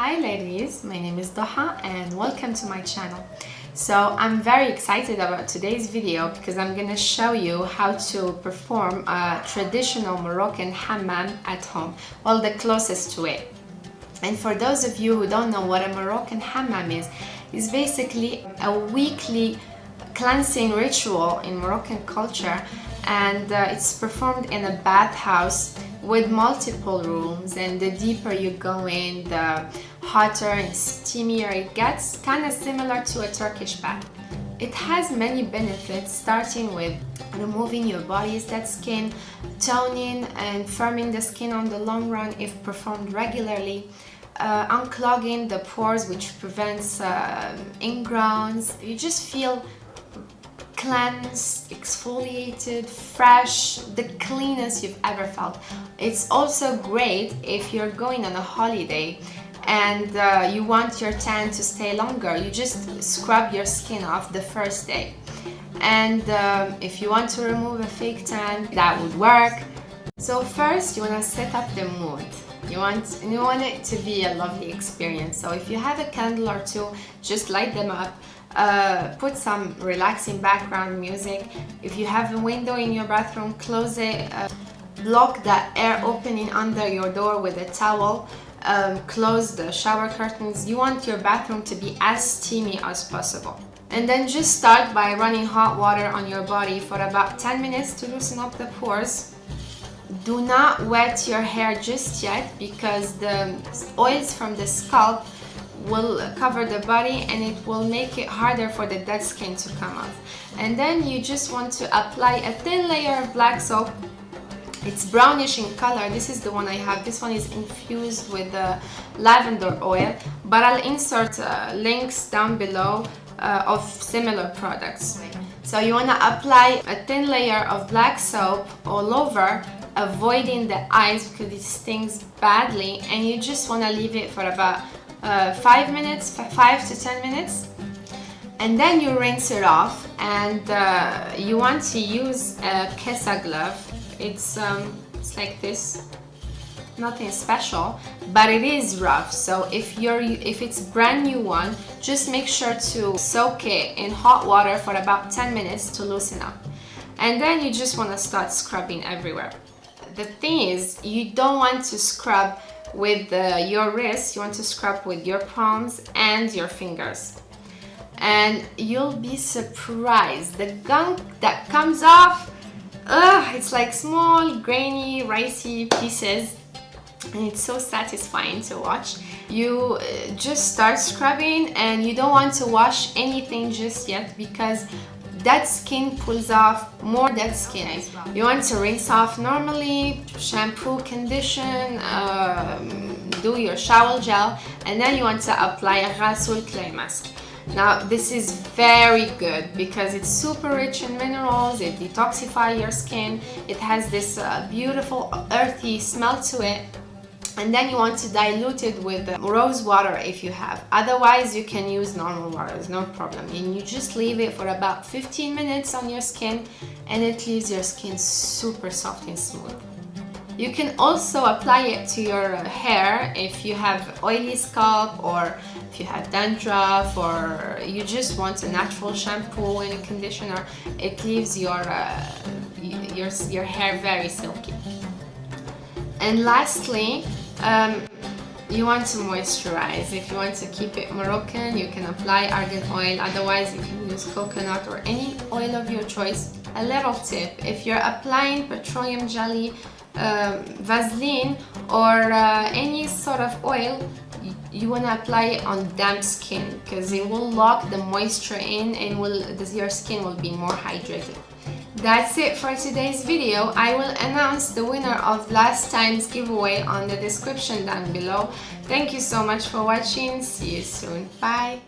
Hi ladies, my name is Doha and welcome to my channel. So I'm very excited about today's video because I'm going to show you how to perform a traditional Moroccan hammam at home, well, the closest to it. And for those of you who don't know what a Moroccan hammam is, it's basically a weekly cleansing ritual in Moroccan culture, and it's performed in a bathhouse with multiple rooms, and the deeper you go in, the hotter and steamier it gets, kind of similar to a Turkish bath. It has many benefits, starting with removing your body's dead skin, toning and firming the skin on the long run if performed regularly, unclogging the pores, which prevents ingrowns. You just feel cleansed, exfoliated, fresh, the cleanest you've ever felt. It's also great if you're going on a holiday and you want your tan to stay longer. You just scrub your skin off the first day. And if you want to remove a fake tan, that would work. So first, you want to set up the mood. You want it to be a lovely experience. So if you have a candle or two, just light them up. Put some relaxing background music. If you have a window in your bathroom, close it. Block that air opening under your door with a towel. Close the shower curtains. You want your bathroom to be as steamy as possible. And then just start by running hot water on your body for about 10 minutes to loosen up the pores. Do not wet your hair just yet, because the oils from the scalp will cover the body and it will make it harder for the dead skin to come off. And then you just want to apply a thin layer of black soap. It's brownish in color. This is the one I have. This one is infused with lavender oil, but I'll insert links down below of similar products. So you want to apply a thin layer of black soap all over, avoiding the eyes because it stings badly, and you just want to leave it for about 5 to 10 minutes, and then you rinse it off. And you want to use a kesa glove. It's like this, nothing special, but it is rough. So if it's brand new one, just make sure to soak it in hot water for about 10 minutes to loosen up, and then you just want to start scrubbing everywhere. The thing is, you don't want to scrub with your wrists. You want to scrub with your palms and your fingers, and you'll be surprised. The gunk that comes off, it's like small grainy ricey pieces, and it's so satisfying to watch. You just start scrubbing, and you don't want to wash anything just yet because dead skin pulls off more dead skin. You want to rinse off normally, shampoo, condition, do your shower gel, and then you want to apply a Rasul clay mask. Now this is very good because it's super rich in minerals. It detoxifies your skin. It has this beautiful earthy smell to it. And then you want to dilute it with rose water if you have. Otherwise, you can use normal water, it's no problem. And you just leave it for about 15 minutes on your skin, and it leaves your skin super soft and smooth. You can also apply it to your hair if you have oily scalp, or if you have dandruff, or you just want a natural shampoo and a conditioner. It leaves your hair very silky. And lastly, you want to moisturize. If you want to keep it Moroccan, you can apply argan oil. Otherwise, you can use coconut or any oil of your choice. A little tip: if you're applying petroleum jelly, Vaseline, or any sort of oil, you want to apply it on damp skin because it will lock the moisture in, and your skin will be more hydrated. That's it for today's video. I will announce the winner of last time's giveaway on the description down below. Thank you so much for watching. See you soon. Bye.